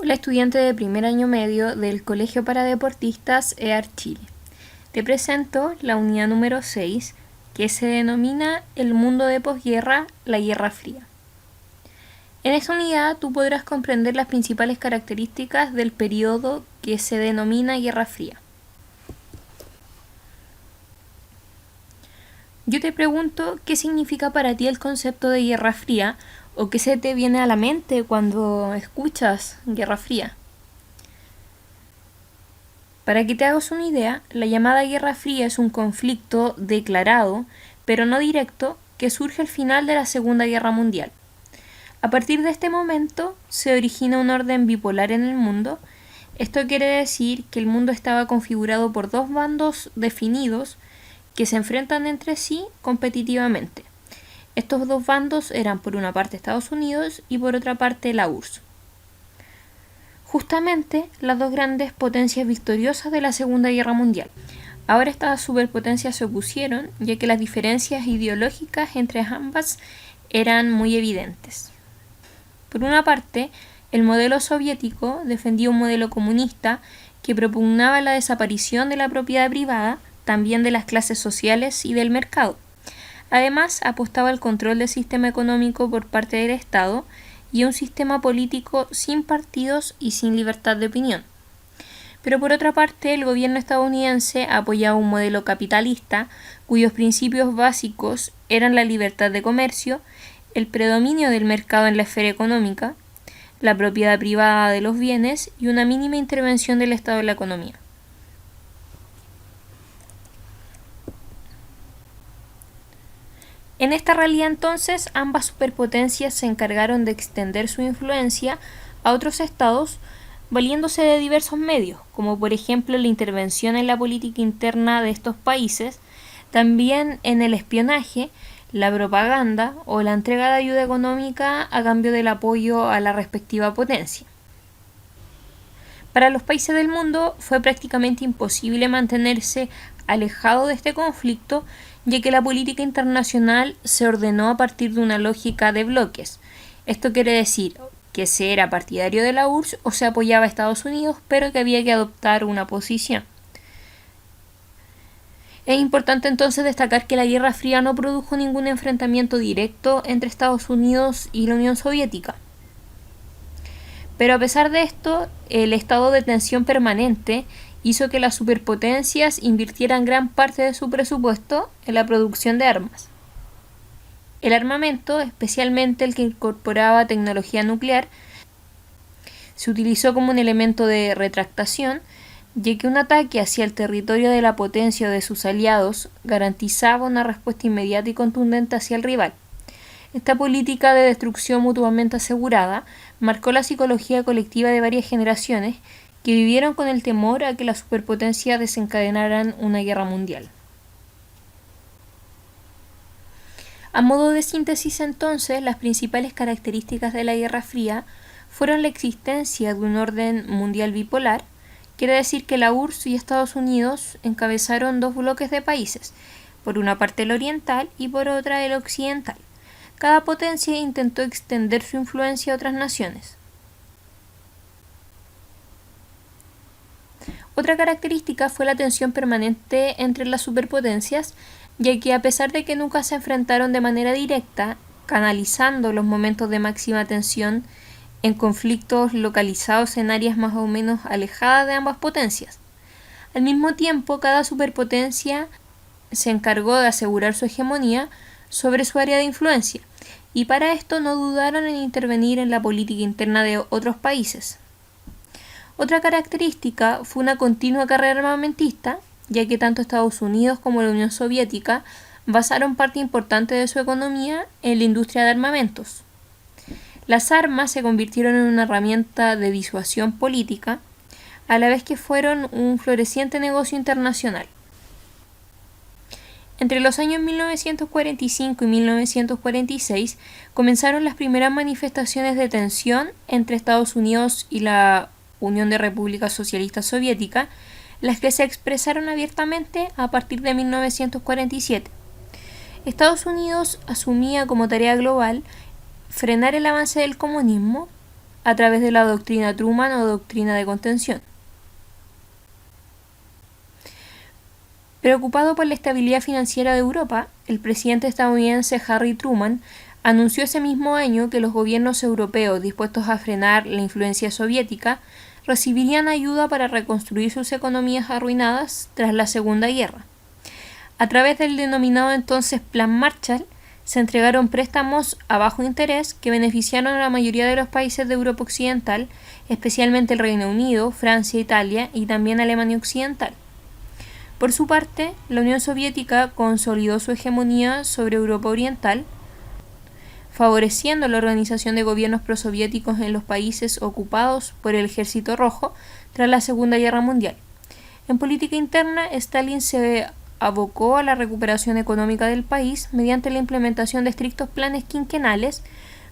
Hola, estudiante de primer año medio del Colegio para Deportistas EAR Chile. Te presento la unidad número 6, que se denomina El mundo de posguerra, la Guerra Fría. En esta unidad tú podrás comprender las principales características del periodo que se denomina Guerra Fría. Yo te pregunto qué significa para ti el concepto de Guerra Fría o qué se te viene a la mente cuando escuchas Guerra Fría. Para que te hagas una idea, la llamada Guerra Fría es un conflicto declarado, pero no directo, que surge al final de la Segunda Guerra Mundial. A partir de este momento se origina un orden bipolar en el mundo. Esto quiere decir que el mundo estaba configurado por dos bandos definidos que se enfrentan entre sí competitivamente. Estos dos bandos eran por una parte Estados Unidos y por otra parte la URSS. Justamente las dos grandes potencias victoriosas de la Segunda Guerra Mundial. Ahora estas superpotencias se opusieron, ya que las diferencias ideológicas entre ambas eran muy evidentes. Por una parte, el modelo soviético defendía un modelo comunista que propugnaba la desaparición de la propiedad privada, también de las clases sociales y del mercado. Además, apostaba al control del sistema económico por parte del Estado y un sistema político sin partidos y sin libertad de opinión. Pero por otra parte, el gobierno estadounidense apoyaba un modelo capitalista cuyos principios básicos eran la libertad de comercio, el predominio del mercado en la esfera económica, la propiedad privada de los bienes y una mínima intervención del Estado en la economía. En esta realidad entonces ambas superpotencias se encargaron de extender su influencia a otros estados valiéndose de diversos medios, como por ejemplo la intervención en la política interna de estos países, también en el espionaje, la propaganda o la entrega de ayuda económica a cambio del apoyo a la respectiva potencia. Para los países del mundo fue prácticamente imposible mantenerse alejado de este conflicto, ya que la política internacional se ordenó a partir de una lógica de bloques. Esto quiere decir que se era partidario de la URSS o se apoyaba a Estados Unidos, pero que había que adoptar una posición. Es importante entonces destacar que la Guerra Fría no produjo ningún enfrentamiento directo entre Estados Unidos y la Unión Soviética. Pero a pesar de esto, el estado de tensión permanente hizo que las superpotencias invirtieran gran parte de su presupuesto en la producción de armas. El armamento, especialmente el que incorporaba tecnología nuclear, se utilizó como un elemento de retractación, ya que un ataque hacia el territorio de la potencia o de sus aliados garantizaba una respuesta inmediata y contundente hacia el rival. Esta política de destrucción mutuamente asegurada marcó la psicología colectiva de varias generaciones que vivieron con el temor a que las superpotencias desencadenaran una guerra mundial. A modo de síntesis entonces, las principales características de la Guerra Fría fueron la existencia de un orden mundial bipolar, quiere decir que la URSS y Estados Unidos encabezaron dos bloques de países, por una parte el oriental y por otra el occidental. Cada potencia intentó extender su influencia a otras naciones. Otra característica fue la tensión permanente entre las superpotencias, ya que a pesar de que nunca se enfrentaron de manera directa, canalizando los momentos de máxima tensión en conflictos localizados en áreas más o menos alejadas de ambas potencias. Al mismo tiempo, cada superpotencia se encargó de asegurar su hegemonía sobre su área de influencia, y para esto no dudaron en intervenir en la política interna de otros países. Otra característica fue una continua carrera armamentista, ya que tanto Estados Unidos como la Unión Soviética basaron parte importante de su economía en la industria de armamentos. Las armas se convirtieron en una herramienta de disuasión política, a la vez que fueron un floreciente negocio internacional. Entre los años 1945 y 1946 comenzaron las primeras manifestaciones de tensión entre Estados Unidos y la Unión de Repúblicas Socialistas Soviéticas, las que se expresaron abiertamente a partir de 1947. Estados Unidos asumía como tarea global frenar el avance del comunismo a través de la doctrina Truman o doctrina de contención. Preocupado por la estabilidad financiera de Europa, el presidente estadounidense Harry Truman anunció ese mismo año que los gobiernos europeos dispuestos a frenar la influencia soviética recibirían ayuda para reconstruir sus economías arruinadas tras la Segunda Guerra. A través del denominado entonces Plan Marshall, se entregaron préstamos a bajo interés que beneficiaron a la mayoría de los países de Europa Occidental, especialmente el Reino Unido, Francia, Italia y también Alemania Occidental. Por su parte, la Unión Soviética consolidó su hegemonía sobre Europa Oriental, favoreciendo la organización de gobiernos prosoviéticos en los países ocupados por el Ejército Rojo tras la Segunda Guerra Mundial. En política interna, Stalin se abocó a la recuperación económica del país mediante la implementación de estrictos planes quinquenales,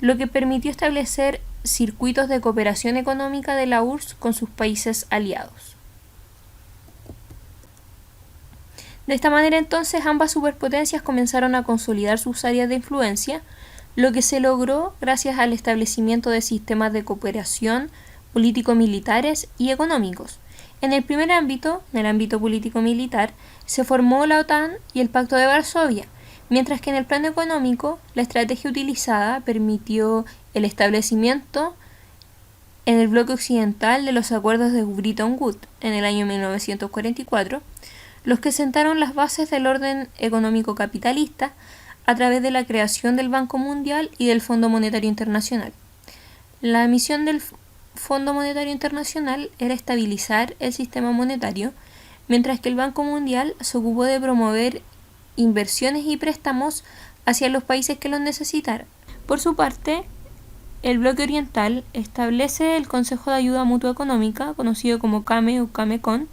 lo que permitió establecer circuitos de cooperación económica de la URSS con sus países aliados. De esta manera entonces ambas superpotencias comenzaron a consolidar sus áreas de influencia, lo que se logró gracias al establecimiento de sistemas de cooperación político-militares y económicos. En el primer ámbito, en el ámbito político-militar, se formó la OTAN y el Pacto de Varsovia, mientras que en el plano económico, la estrategia utilizada permitió el establecimiento en el bloque occidental de los acuerdos de Bretton Woods en el año 1944, los que sentaron las bases del orden económico capitalista a través de la creación del Banco Mundial y del Fondo Monetario Internacional. La misión del Fondo Monetario Internacional era estabilizar el sistema monetario, mientras que el Banco Mundial se ocupó de promover inversiones y préstamos hacia los países que los necesitaran. Por su parte, el bloque oriental establece el Consejo de Ayuda Mutua Económica, conocido como CAME o CAMECON,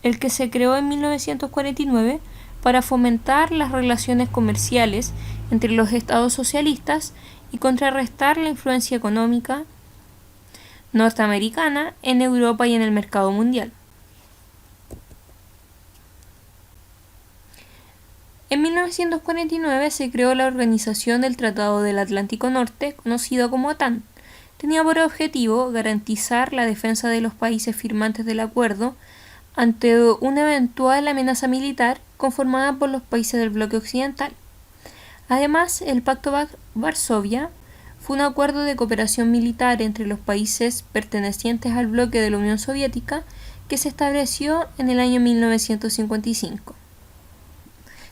el que se creó en 1949 para fomentar las relaciones comerciales entre los estados socialistas y contrarrestar la influencia económica norteamericana en Europa y en el mercado mundial. En 1949 se creó la Organización del Tratado del Atlántico Norte, conocida como OTAN. Tenía por objetivo garantizar la defensa de los países firmantes del acuerdo ante una eventual amenaza militar conformada por los países del bloque occidental. Además, el Pacto Varsovia fue un acuerdo de cooperación militar entre los países pertenecientes al bloque de la Unión Soviética que se estableció en el año 1955.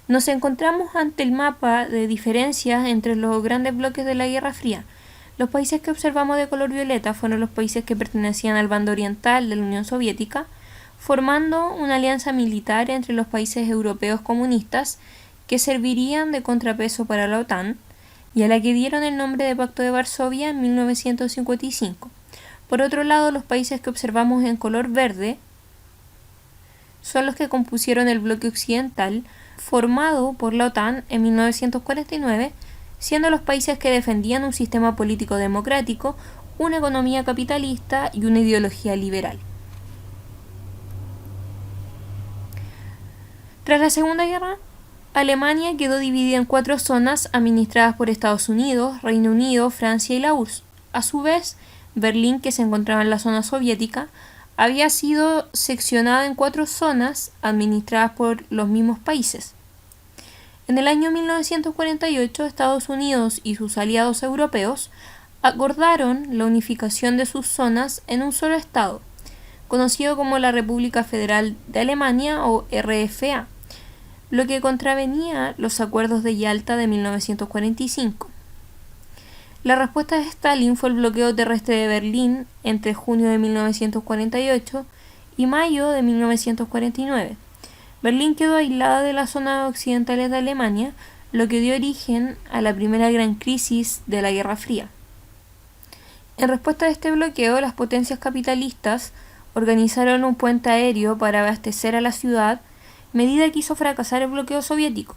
Nos encontramos ante el mapa de diferencias entre los grandes bloques de la Guerra Fría. Los países que observamos de color violeta fueron los países que pertenecían al bando oriental de la Unión Soviética, formando una alianza militar entre los países europeos comunistas que servirían de contrapeso para la OTAN y a la que dieron el nombre de Pacto de Varsovia en 1955. Por otro lado, los países que observamos en color verde son los que compusieron el bloque occidental formado por la OTAN en 1949, siendo los países que defendían un sistema político democrático, una economía capitalista y una ideología liberal. Tras la Segunda Guerra, Alemania quedó dividida en 4 zonas administradas por Estados Unidos, Reino Unido, Francia y la URSS. A su vez, Berlín, que se encontraba en la zona soviética, había sido seccionada en 4 zonas administradas por los mismos países. En el año 1948, Estados Unidos y sus aliados europeos acordaron la unificación de sus zonas en un solo estado, conocido como la República Federal de Alemania o RFA, lo que contravenía los acuerdos de Yalta de 1945. La respuesta de Stalin fue el bloqueo terrestre de Berlín entre junio de 1948 y mayo de 1949. Berlín quedó aislada de las zonas occidentales de Alemania, lo que dio origen a la primera gran crisis de la Guerra Fría. En respuesta a este bloqueo, las potencias capitalistas organizaron un puente aéreo para abastecer a la ciudad, medida que hizo fracasar el bloqueo soviético.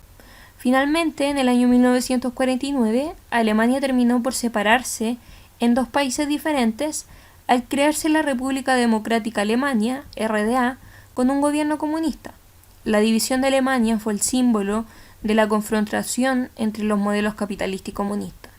Finalmente, en el año 1949, Alemania terminó por separarse en 2 países diferentes al crearse la República Democrática Alemania, RDA, con un gobierno comunista. La división de Alemania fue el símbolo de la confrontación entre los modelos capitalista y comunista.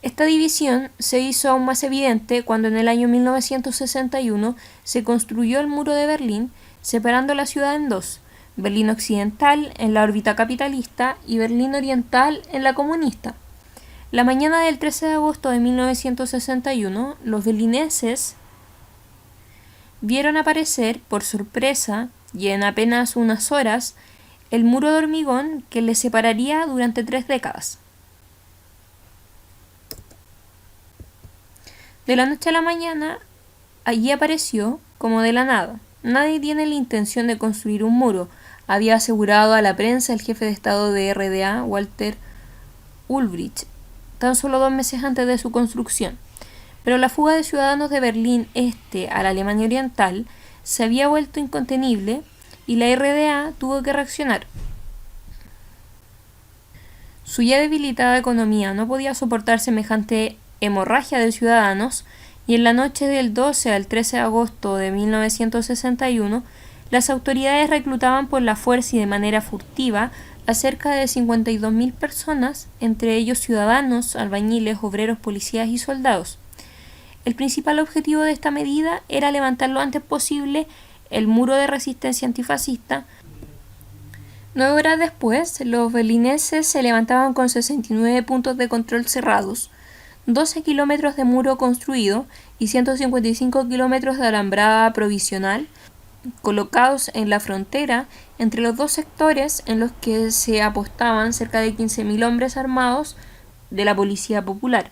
Esta división se hizo aún más evidente cuando en el año 1961 se construyó el Muro de Berlín, separando la ciudad en dos: Berlín Occidental en la órbita capitalista y Berlín Oriental en la comunista. La mañana del 13 de agosto de 1961, los berlineses vieron aparecer, por sorpresa y en apenas unas horas, el muro de hormigón que les separaría durante 3 décadas. De la noche a la mañana, allí apareció como de la nada. Nadie tiene la intención de construir un muro, había asegurado a la prensa el jefe de Estado de RDA, Walter Ulbricht, tan solo 2 meses antes de su construcción. Pero la fuga de ciudadanos de Berlín Este a la Alemania Oriental se había vuelto incontenible y la RDA tuvo que reaccionar. Su ya debilitada economía no podía soportar semejante hemorragia de ciudadanos y en la noche del 12 al 13 de agosto de 1961 las autoridades reclutaban por la fuerza y de manera furtiva a cerca de 52.000 personas, entre ellos ciudadanos, albañiles, obreros, policías y soldados. El principal objetivo de esta medida era levantar lo antes posible el muro de resistencia antifascista. 9 horas después, los berlineses se levantaban con 69 puntos de control cerrados, 12 kilómetros de muro construido y 155 kilómetros de alambrada provisional colocados en la frontera entre los dos sectores en los que se apostaban cerca de 15.000 hombres armados de la Policía Popular.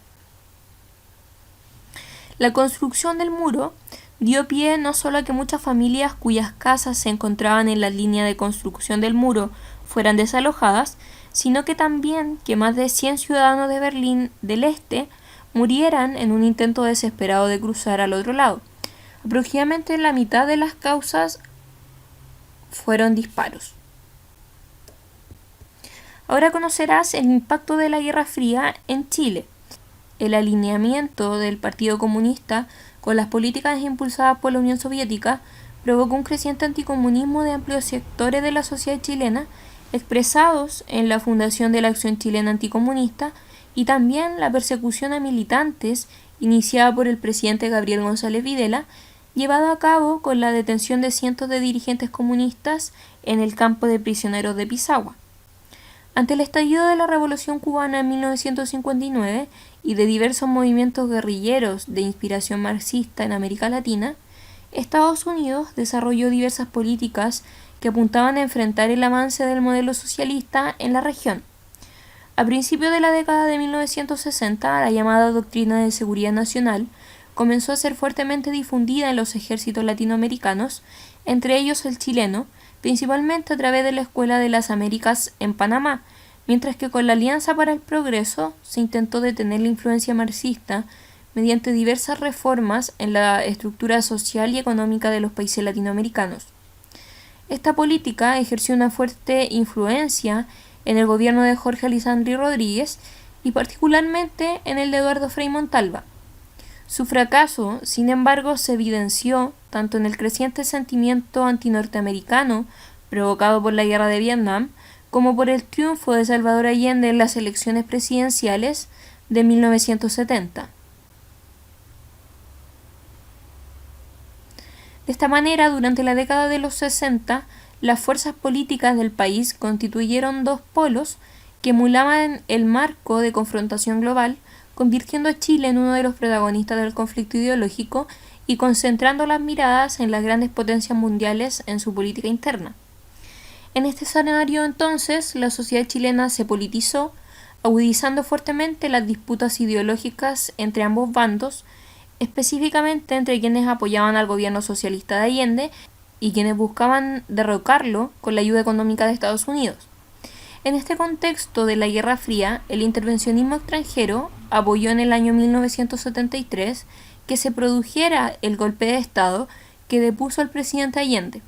La construcción del muro dio pie no solo a que muchas familias cuyas casas se encontraban en la línea de construcción del muro fueran desalojadas, sino que también que más de 100 ciudadanos de Berlín del Este murieran en un intento desesperado de cruzar al otro lado. Aproximadamente la mitad de las causas fueron disparos. Ahora conocerás el impacto de la Guerra Fría en Chile. El alineamiento del Partido Comunista con las políticas impulsadas por la Unión Soviética provocó un creciente anticomunismo de amplios sectores de la sociedad chilena, expresados en la fundación de la Acción Chilena Anticomunista y también la persecución a militantes iniciada por el presidente Gabriel González Videla, llevado a cabo con la detención de cientos de dirigentes comunistas en el campo de prisioneros de Pisagua. Ante el estallido de la Revolución Cubana en 1959 y de diversos movimientos guerrilleros de inspiración marxista en América Latina, Estados Unidos desarrolló diversas políticas que apuntaban a enfrentar el avance del modelo socialista en la región. A principios de la década de 1960, la llamada Doctrina de Seguridad Nacional comenzó a ser fuertemente difundida en los ejércitos latinoamericanos, entre ellos el chileno, principalmente a través de la Escuela de las Américas en Panamá, mientras que con la Alianza para el Progreso se intentó detener la influencia marxista mediante diversas reformas en la estructura social y económica de los países latinoamericanos. Esta política ejerció una fuerte influencia en el gobierno de Jorge Alessandri Rodríguez y particularmente en el de Eduardo Frei Montalva. Su fracaso, sin embargo, se evidenció tanto en el creciente sentimiento antinorteamericano provocado por la guerra de Vietnam, como por el triunfo de Salvador Allende en las elecciones presidenciales de 1970. De esta manera, durante la década de los 60, las fuerzas políticas del país constituyeron dos polos que emulaban el marco de confrontación global, convirtiendo a Chile en uno de los protagonistas del conflicto ideológico y concentrando las miradas en las grandes potencias mundiales en su política interna. En este escenario, entonces, la sociedad chilena se politizó, agudizando fuertemente las disputas ideológicas entre ambos bandos, específicamente entre quienes apoyaban al gobierno socialista de Allende y quienes buscaban derrocarlo con la ayuda económica de Estados Unidos. En este contexto de la Guerra Fría, el intervencionismo extranjero apoyó en el año 1973 que se produjera el golpe de Estado que depuso al presidente Allende.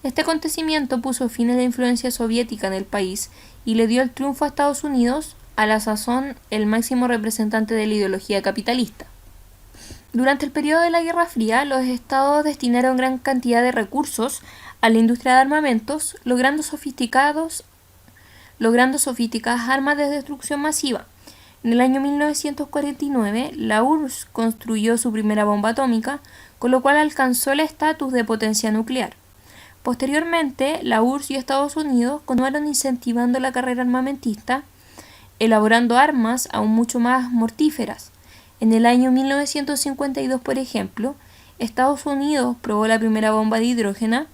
Este acontecimiento puso fin a la influencia soviética en el país y le dio el triunfo a Estados Unidos, a la sazón el máximo representante de la ideología capitalista. Durante el periodo de la Guerra Fría, los estados destinaron gran cantidad de recursos a la industria de armamentos, logrando sofisticadas armas de destrucción masiva. En el año 1949, la URSS construyó su primera bomba atómica, con lo cual alcanzó el estatus de potencia nuclear. Posteriormente, la URSS y Estados Unidos continuaron incentivando la carrera armamentista, elaborando armas aún mucho más mortíferas. En el año 1952, por ejemplo, Estados Unidos probó la primera bomba de hidrógeno,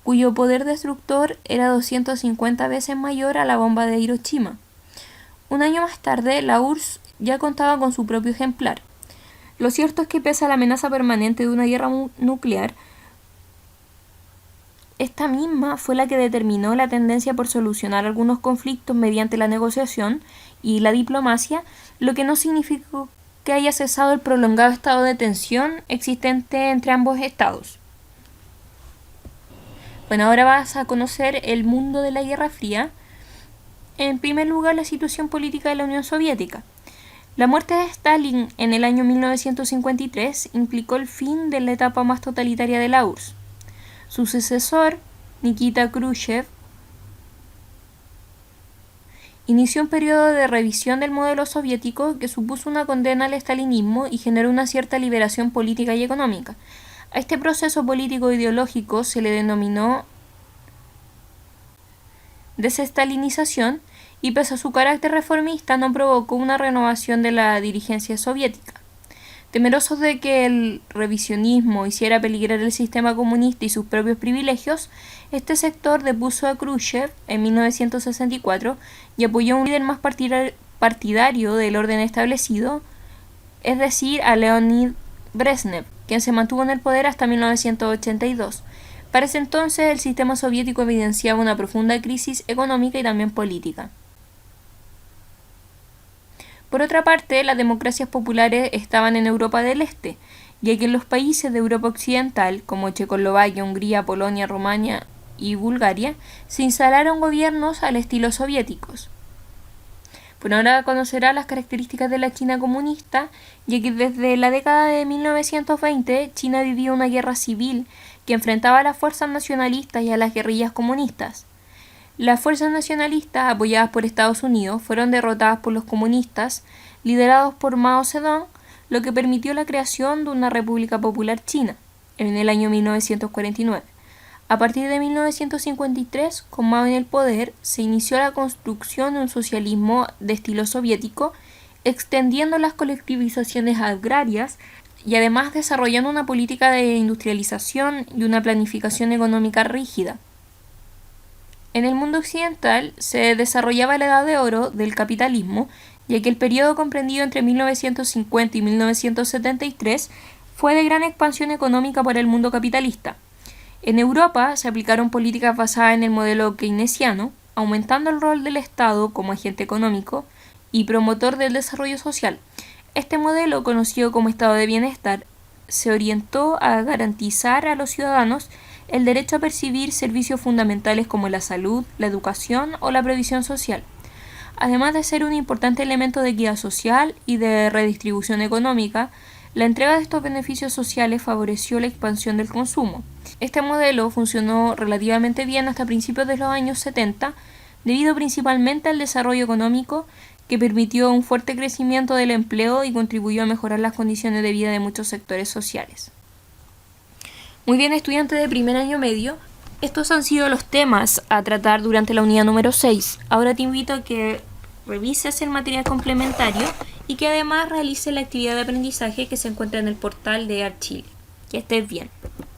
cuyo poder destructor era 250 veces mayor a la bomba de Hiroshima. Un año más tarde, la URSS ya contaba con su propio ejemplar. Lo cierto es que pese a la amenaza permanente de una guerra nuclear, esta misma fue la que determinó la tendencia por solucionar algunos conflictos mediante la negociación y la diplomacia, lo que no significó que haya cesado el prolongado estado de tensión existente entre ambos estados. Bueno, ahora vas a conocer el mundo de la Guerra Fría. En primer lugar, la situación política de la Unión Soviética. La muerte de Stalin en el año 1953 implicó el fin de la etapa más totalitaria de la URSS. Su sucesor, Nikita Khrushchev, inició un periodo de revisión del modelo soviético que supuso una condena al estalinismo y generó una cierta liberación política y económica. A este proceso político ideológico se le denominó desestalinización y pese a su carácter reformista no provocó una renovación de la dirigencia soviética. Temerosos de que el revisionismo hiciera peligrar el sistema comunista y sus propios privilegios, este sector depuso a Khrushchev en 1964 y apoyó a un líder más partidario del orden establecido, es decir, a Leonid Brezhnev, quien se mantuvo en el poder hasta 1982. Para ese entonces, el sistema soviético evidenciaba una profunda crisis económica y también política. Por otra parte, las democracias populares estaban en Europa del Este, ya que en los países de Europa Occidental, como Checoslovaquia, Hungría, Polonia, Rumania y Bulgaria, se instalaron gobiernos al estilo soviéticos. Bueno, ahora conocerá las características de la China comunista, ya que desde la década de 1920 China vivía una guerra civil que enfrentaba a las fuerzas nacionalistas y a las guerrillas comunistas. Las fuerzas nacionalistas, apoyadas por Estados Unidos, fueron derrotadas por los comunistas, liderados por Mao Zedong, lo que permitió la creación de una República Popular China, en el año 1949. A partir de 1953, con Mao en el poder, se inició la construcción de un socialismo de estilo soviético, extendiendo las colectivizaciones agrarias y además desarrollando una política de industrialización y una planificación económica rígida. En el mundo occidental se desarrollaba la edad de oro del capitalismo, ya que el periodo comprendido entre 1950 y 1973 fue de gran expansión económica para el mundo capitalista. En Europa se aplicaron políticas basadas en el modelo keynesiano, aumentando el rol del Estado como agente económico y promotor del desarrollo social. Este modelo, conocido como estado de bienestar, se orientó a garantizar a los ciudadanos el derecho a percibir servicios fundamentales como la salud, la educación o la previsión social, además de ser un importante elemento de equidad social y de redistribución económica. La entrega de estos beneficios sociales favoreció la expansión del consumo. Este modelo funcionó relativamente bien hasta principios de los años 70, debido principalmente al desarrollo económico que permitió un fuerte crecimiento del empleo y contribuyó a mejorar las condiciones de vida de muchos sectores sociales. Muy bien, estudiantes de primer año medio, estos han sido los temas a tratar durante la unidad número 6. Ahora te invito a que revises el material complementario y que además realices la actividad de aprendizaje que se encuentra en el portal de ArtChile. Que estés bien.